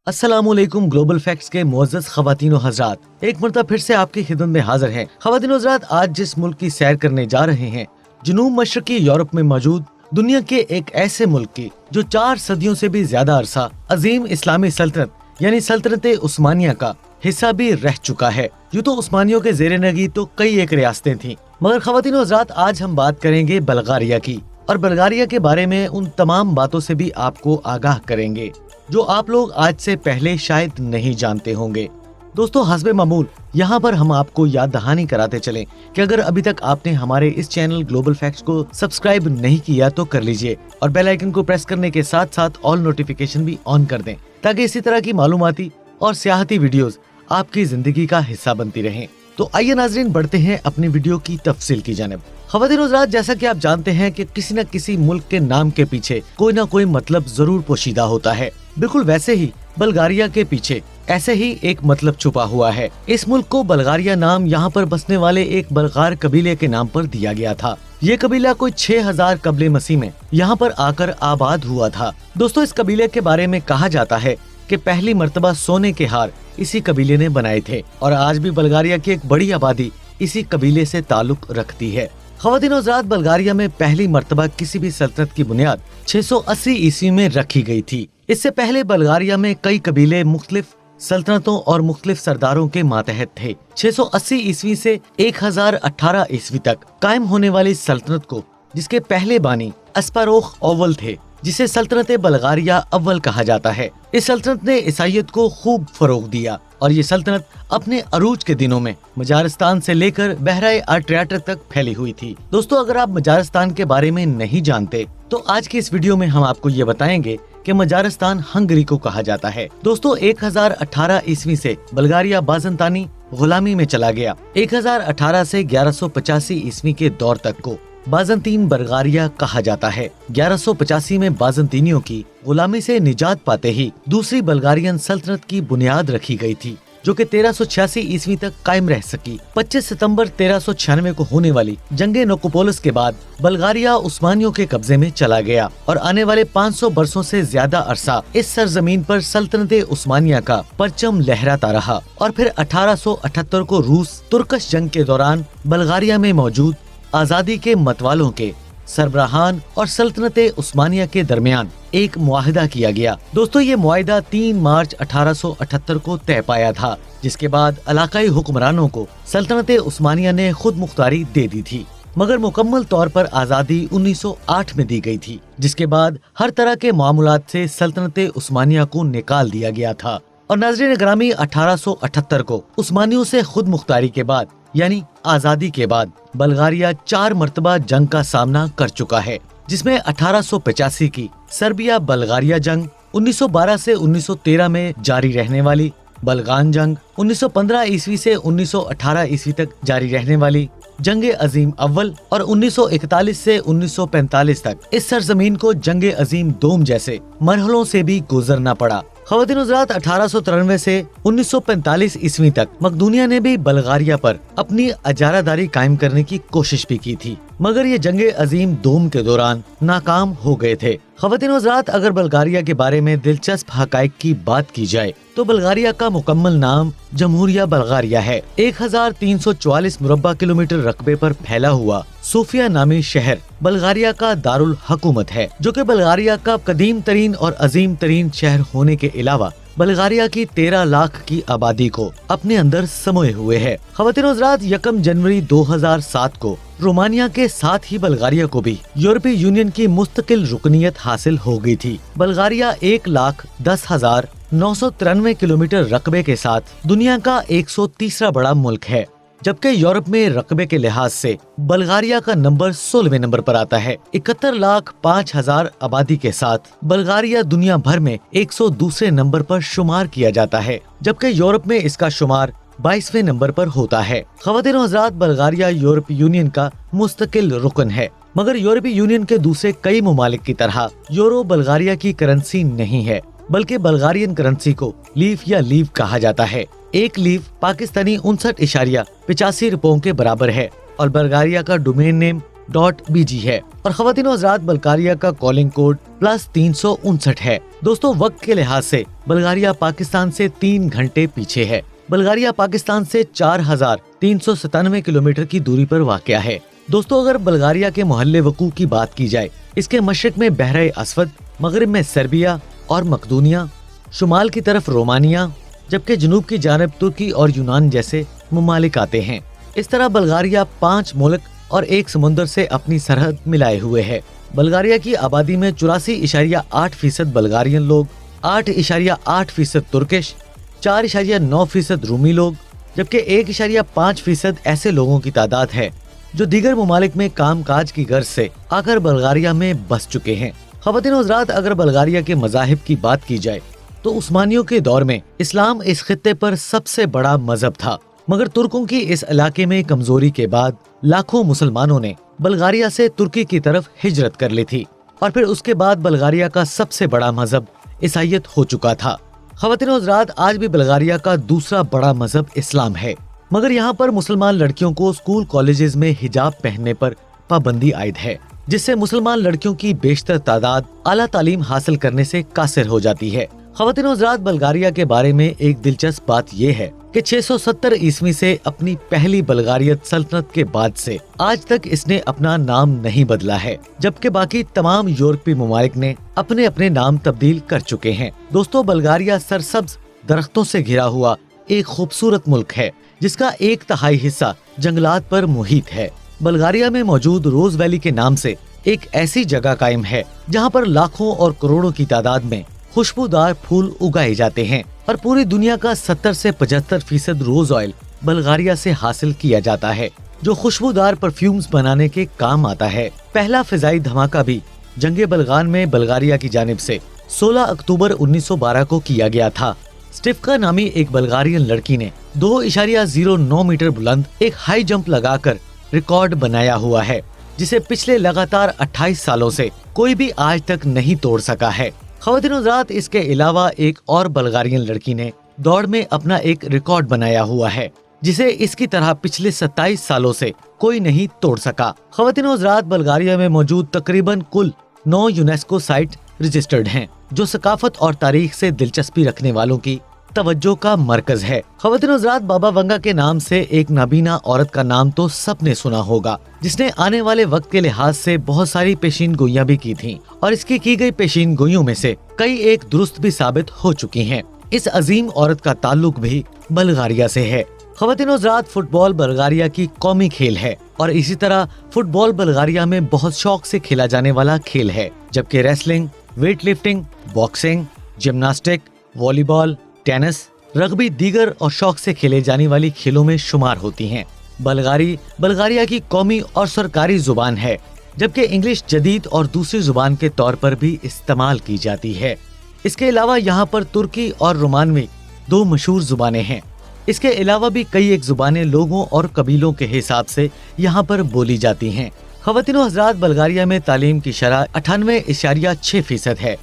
अस्सलामुअलैकुम global facts के मुअज़्ज़ज़ ख़वातीन व हज़रात, एक मरतबा फिर से आपकी खिदमत में हाजिर हैं। ख़वातीन व हज़रात, आज जिस मुल्क की सैर करने जा रहे हैं, जनूब मशरक़ी यूरोप में मौजूद दुनिया के एक ऐसे मुल्क की जो 4 सदियों से भी ज्यादा अरसा अजीम इस्लामी सल्तनत यानी सल्तनत उस्मानिया का हिस्सा भी रह चुका है। यूँ तो उस्मानियों के ज़ेरे नगी तो कई एक रियासतें थीं, मगर ख़वातीन व हज़रात, आज हम बात करेंगे बल्गारिया की, और बल्गारिया के बारे में उन तमाम बातों से भी आपको आगाह करेंगे जो आप लोग आज से पहले शायद नहीं जानते होंगे। दोस्तों, हस्बे मामूल यहाँ पर हम आपको याद दहानी कराते चलें कि अगर अभी तक आपने हमारे इस चैनल ग्लोबल फैक्ट्स को सब्सक्राइब नहीं किया तो कर लीजिए, और बेल आइकन को प्रेस करने के साथ साथ ऑल नोटिफिकेशन भी ऑन कर दें, ताकि इसी तरह की मालूमाती और सियाहती वीडियोस आपकी जिंदगी का हिस्सा बनती रहें। तो आइए नाजरीन, बढ़ते हैं अपनी वीडियो की तफसील की जानिब। ख़वातीन व हज़रात, जैसा कि आप जानते हैं कि किसी न किसी मुल्क के नाम के पीछे कोई ना कोई मतलब जरूर पोशीदा होता है। बिल्कुल वैसे ही बल्गारिया के पीछे ऐसे ही एक मतलब छुपा हुआ है। इस मुल्क को बल्गारिया नाम यहाँ पर बसने वाले एक बल्गार कबीले के नाम पर दिया गया था। ये कबीला कोई 6000 कबले मसीह में यहाँ पर आकर आबाद हुआ था। दोस्तों, इस कबीले के बारे में कहा जाता है कि पहली मर्तबा सोने के हार इसी कबीले ने बनाए थे, और आज भी बल्गारिया की एक बड़ी आबादी इसी कबीले से ताल्लुक रखती है। ख़वातीन व हज़रात, बल्गारिया में पहली मर्तबा किसी भी सल्तनत की बुनियाद 680 ईस्वी में रखी गई थी। इससे पहले बल्गारिया में कई कबीले मुख्तलिफ सल्तनतों और मुख्तलिफ सरदारों के मातहत थे। 680 ईस्वी से 1018 ईस्वी तक कायम होने वाली सल्तनत को, जिसके पहले बानी अस्पारोख अव्वल थे, जिसे सल्तनत बल्गारिया अव्वल कहा जाता है। इस सल्तनत ने ईसाईयत को खूब फरोग दिया, और ये सल्तनत अपने अरूज के दिनों में मजारिस्तान से लेकर बहराए अड्रियाटिक तक फैली हुई थी। दोस्तों, अगर आप मजारिस्तान के बारे में नहीं जानते तो आज की इस वीडियो में हम आपको ये बताएंगे कि मजारिस्तान हंगरी को कहा जाता है। दोस्तों, 1018 ईस्वी से बल्गारिया बाज़ंतानी गुलामी में चला गया। 1018 से 1185 ईस्वी के दौर तक को बाज़ंतीन बल्गारिया कहा जाता है। 1185 में बाज़ंतीनियों की गुलामी से निजात पाते ही दूसरी बल्गारियन सल्तनत की बुनियाद रखी गई थी, जो कि 1386 ईस्वी तक कायम रह सकी। 25 सितंबर 1396 को होने वाली जंगे नोकोपोलिस के बाद बल्गारिया उस्मानियों के कब्जे में चला गया, और आने वाले 500 बरसों से ज्यादा अरसा इस सरजमीन पर सल्तनत उस्मानिया का परचम लहराता रहा। और फिर 1878 को रूस तुर्कश जंग के दौरान बल्गारिया में मौजूद आजादी के मतवालों के सरबराहान और सल्तनत उस्मानिया के दरमियान एक मुआहिदा किया गया। दोस्तों, ये मुआहिदा 3 मार्च 1878 को तय पाया था, जिसके बाद इलाकाई हुक्मरानों को सल्तनत उस्मानिया ने खुद मुख्तारी दे दी थी, मगर मुकम्मल तौर पर आजादी 1908 में दी गई थी, जिसके बाद हर तरह के मामूलात से सल्तनत उस्मानिया को निकाल दिया गया था। और नाज़रीन ग्रामी, 1878 को उस्मानियों से खुद मुख्तारी के बाद यानी आजादी के बाद बल्गारिया 4 मर्तबा जंग का सामना कर चुका है, जिसमें 1885 की सर्बिया बल्गारिया जंग, 1912 से 1913 में जारी रहने वाली बल्गान जंग, 1915 ईस्वी से 1918 ईस्वी तक जारी रहने वाली जंगे अजीम अव्वल, और 1941 से 1945 तक इस सरजमीन को जंगे अजीम दोम जैसे मरहलों से भी गुजरना पड़ा। ख़वातीन व हज़रात, 1893 से 1945 ईस्वी तक मकदूनिया ने भी बल्गारिया पर अपनी अजारादारी कायम करने की कोशिश भी की थी, मगर ये जंगे अजीम दोम के दौरान नाकाम हो गए थे। ख़वातीन व हज़रात, अगर बल्गारिया के बारे में दिलचस्प हक़ाइक़ की बात की जाए तो बल्गारिया का मुकम्मल नाम जमहूरिया बल्गारिया है। 1344 मुरब्बा किलोमीटर रकबे पर फैला हुआ सोफिया नामी शहर बल्गारिया का दारुल हुकूमत है, जो कि बल्गारिया का कदीम तरीन और अजीम तरीन शहर होने के अलावा बल्गारिया की 13 लाख की आबादी को अपने अंदर समोए हुए है। ख़वातीन व हज़रात, 1 जनवरी 2007 को रोमानिया के साथ ही बल्गारिया को भी यूरोपीय यूनियन की मुस्तकिल रुकनीत हासिल हो गई थी। बल्गारिया 1,10,993 किलोमीटर रकबे के साथ दुनिया का 130वां बड़ा मुल्क है, जबकि यूरोप में रकबे के लिहाज से बल्गारिया का नंबर 16वें नंबर पर आता है। 71,05,000 आबादी के साथ बल्गारिया दुनिया भर में 102वें नंबर पर शुमार किया जाता है, जबकि यूरोप में इसका शुमार 22वें नंबर पर होता है। ख़वातीन व हज़रात, बल्गारिया यूरोपीय यूनियन का मुस्तकिल रुकन है, मगर यूरोपीय यूनियन के दूसरे कई ममालिक की तरह यूरो बल्गारिया की करेंसी नहीं है, बल्कि बल्गारियन करेंसी को लीफ या लीव कहा जाता है। एक लीव पाकिस्तानी 59.85 रुपयों के बराबर है, और बल्गारिया का डोमेन नेम BG है और ख़वातीन और हज़रात बल्गारिया का कॉलिंग कोड +359 है। दोस्तों वक्त के लिहाज से बल्गारिया पाकिस्तान से 3 घंटे पीछे है। बल्गारिया पाकिस्तान से 4397 किलोमीटर की दूरी पर वाक़या है। दोस्तों अगर बल्गारिया के मोहल्ले वकू की बात की जाए, इसके मशरिक में बहरे अस्वद, मगरिब में सर्बिया और मकदूनिया, शुमाल की तरफ रोमानिया, जबकि जनूब की जानिब तुर्की और यूनान जैसे ममालिक आते हैं। इस तरह बल्गारिया 5 मुल्क और 1 समुंदर से अपनी सरहद मिलाए हुए है। बल्गारिया की आबादी में 84.8% बल्गारियन लोग, 8.8% तुर्किश, 4.9% रूमी लोग, जबकि 1.5% ऐसे लोगों की तादाद है जो दीगर ममालिक में काम काज की गर्ज से आकर बल्गारिया में बस चुके हैं। ख़वातीन और हज़रात अगर बल्गारिया के मज़ाहिब की बात की जाए तो उस्मानियों के दौर में इस्लाम इस खित्ते पर सबसे बड़ा मजहब था, मगर तुर्कों की इस इलाके में कमजोरी के बाद लाखों मुसलमानों ने बल्गारिया से तुर्की की तरफ हिजरत कर ली थी और फिर उसके बाद बल्गारिया का सबसे बड़ा मजहब ईसाईयत हो चुका था। ख़वातीन और हज़रात आज भी बल्गारिया का दूसरा बड़ा मजहब इस्लाम है, मगर यहाँ पर मुसलमान लड़कियों को स्कूल कॉलेजेस में हिजाब पहनने पर पाबंदी आयद है, जिससे मुसलमान लड़कियों की बेशतर तादाद आला तालीम हासिल करने से कासिर हो जाती है। ख़वातीन और हज़रात बल्गारिया के बारे में एक दिलचस्प बात यह है कि 670 ईस्वी से अपनी पहली बल्गारियत सल्तनत के बाद से आज तक इसने अपना नाम नहीं बदला है, जबकि बाकी तमाम यूरोपीय ममालिक ने अपने अपने नाम तब्दील कर चुके हैं। दोस्तों बल्गारिया सरसब्ज दरख्तों से घिरा हुआ एक खूबसूरत मुल्क है, जिसका 1/3 हिस्सा जंगलात पर मुहित है। बल्गारिया में मौजूद रोज वैली के नाम से एक ऐसी जगह कायम है जहाँ पर लाखों और करोड़ों की तादाद में खुशबूदार फूल उगाए जाते हैं और पूरी दुनिया का 70 से 75% रोज ऑयल बल्गारिया से हासिल किया जाता है, जो खुशबूदार परफ्यूम्स बनाने के काम आता है। पहला फिजाई धमाका भी जंगे बलगान में बल्गारिया की जानिब से 16 अक्टूबर 1912 को किया गया था। स्टिफका नामी एक बल्गारियन लड़की ने 2.09 मीटर बुलंद एक हाई जंप लगाकर रिकॉर्ड बनाया हुआ है, जिसे पिछले लगातार 28 सालों से कोई भी आज तक नहीं तोड़ सका है। ख़वातीन और हज़रात इसके अलावा एक और बल्गारियन लड़की ने दौड़ में अपना एक रिकॉर्ड बनाया हुआ है, जिसे इसकी तरह पिछले 27 सालों से कोई नहीं तोड़ सका। ख़वातीन और हज़रात बल्गारिया में मौजूद तकरीबन कुल 9 यूनेस्को साइट रजिस्टर्ड हैं, जो सकाफत और तारीख से दिलचस्पी रखने वालों की तवज्जो का मरकज है। ख़वातीन और हज़रात बाबा वंगा के नाम से एक नाबीना औरत का नाम तो सबने सुना होगा, जिसने आने वाले वक्त के लिहाज से बहुत सारी पेशीन गोइयां भी की थीं और इसकी की गई पेशीन गोइयों में से कई एक दुरुस्त भी साबित हो चुकी हैं। इस अजीम औरत का ताल्लुक भी बल्गारिया से है। ख़वातीन और हज़रात फुटबॉल बल्गारिया की कौमी खेल है और इसी तरह फुटबॉल बल्गारिया में बहुत शौक से खेला जाने वाला खेल है, जबकि wrestling, weight lifting, boxing, gymnastic, volleyball, tennis, rugby दीगर और शौक से खेले जाने वाली खेलों में शुमार होती हैं। बल्गारिया की कौमी और सरकारी जुबान है, जबकि इंग्लिश जदीद और दूसरी जुबान के तौर पर भी इस्तेमाल की जाती है। इसके अलावा यहाँ पर तुर्की और रोमानवी 2 मशहूर जुबानें हैं। इसके अलावा भी कई एक जुबानें लोगों और कबीलों के हिसाब से यहाँ पर बोली जाती हैं। ख़वातीन और हज़रात बल्गारिया में तालीम की शरह 98.6% है।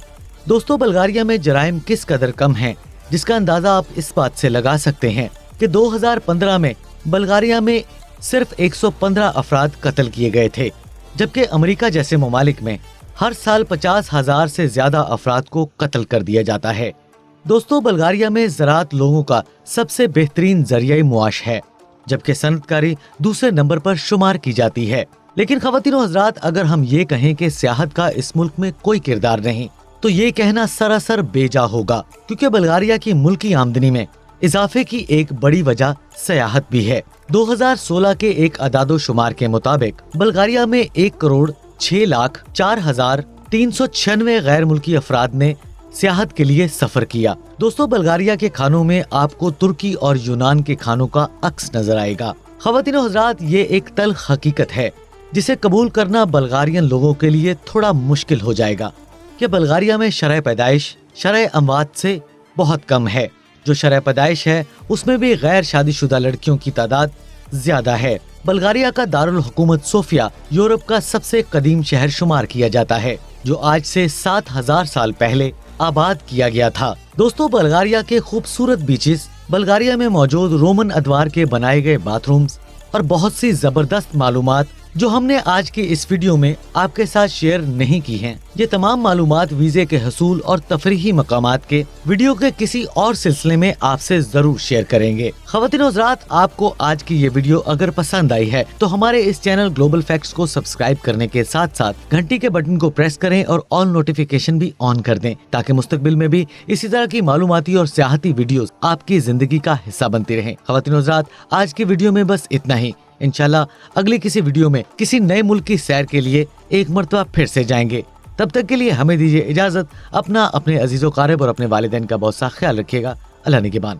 दोस्तों बल्गारिया में जराइम किस कदर कम है, जिसका अंदाजा आप इस बात से लगा सकते हैं कि 2015 में बल्गारिया में सिर्फ 115 अफराद कत्ल किए गए थे, जबकि अमेरिका जैसे ममालिक में हर साल 50,000 से ज्यादा अफराद को कत्ल कर दिया जाता है। दोस्तों बल्गारिया में ज़राअत लोगों का सबसे बेहतरीन जरिया मुआश है, जबकि सनतकारी दूसरे नंबर पर शुमार की जाती है। लेकिन ख़वातीन और हज़रात अगर हम ये कहें कि सियाहत का इस मुल्क में कोई किरदार नहीं, तो ये कहना सरासर बेजा होगा, क्योंकि बल्गारिया की मुल्की आमदनी में इजाफे की एक बड़ी वजह सियाहत भी है। 2016 के एक अदादो शुमार के मुताबिक बल्गारिया में 1,04,04,396 गैर मुल्की अफराद ने सियाहत के लिए सफर किया। दोस्तों बल्गारिया के खानों में आपको तुर्की और यूनान के खानों का अक्स नजर आएगा। ख़वातीन और हज़रात ये एक तल्ख हकीकत है जिसे कबूल करना बल्गारियन लोगों के लिए थोड़ा मुश्किल हो जाएगा कि बल्गारिया में शरह पैदाइश शरह अमवात से बहुत कम है। जो शरह पैदाइश है उसमें भी गैर शादीशुदा लड़कियों की तादाद ज्यादा है। बल्गारिया का दारुल हुकूमत सोफिया यूरोप का सबसे कदीम शहर शुमार किया जाता है, जो आज से 7,000 साल पहले आबाद किया गया था। दोस्तों बल्गारिया के खूबसूरत बीचेस, बल्गारिया में मौजूद रोमन अदवार के बनाए गए बाथरूम्स और बहुत सी जबरदस्त मालूमात जो हमने आज की इस वीडियो में आपके साथ शेयर नहीं की हैं। ये तमाम मालूमात वीजे के हसूल और तफरीही मकामात के वीडियो के किसी और सिलसिले में आपसे जरूर शेयर करेंगे। ख़वातीन और हज़रात, आपको आज की ये वीडियो अगर पसंद आई है तो हमारे इस चैनल ग्लोबल फैक्ट्स को सब्सक्राइब करने के साथ साथ घंटी के बटन को प्रेस करें और ऑल नोटिफिकेशन भी ऑन कर दें, ताकि मुस्तकबिल में भी इसी तरह की मालूमाती और सियाहती वीडियोस आपकी जिंदगी का हिस्सा बनती रहें। ख़वातीन और हज़रात, आज की वीडियो में बस इतना ही। इंशाल्लाह अगली किसी वीडियो में किसी नए मुल्क की सैर के लिए एक मर्तबा फिर से जाएंगे। तब तक के लिए हमें दीजिए इजाजत। अपना, अपने अजीजों क़ारिब और अपने वालिदैन का बहुत सा ख्याल रखिएगा। अल्लाह निगहबान।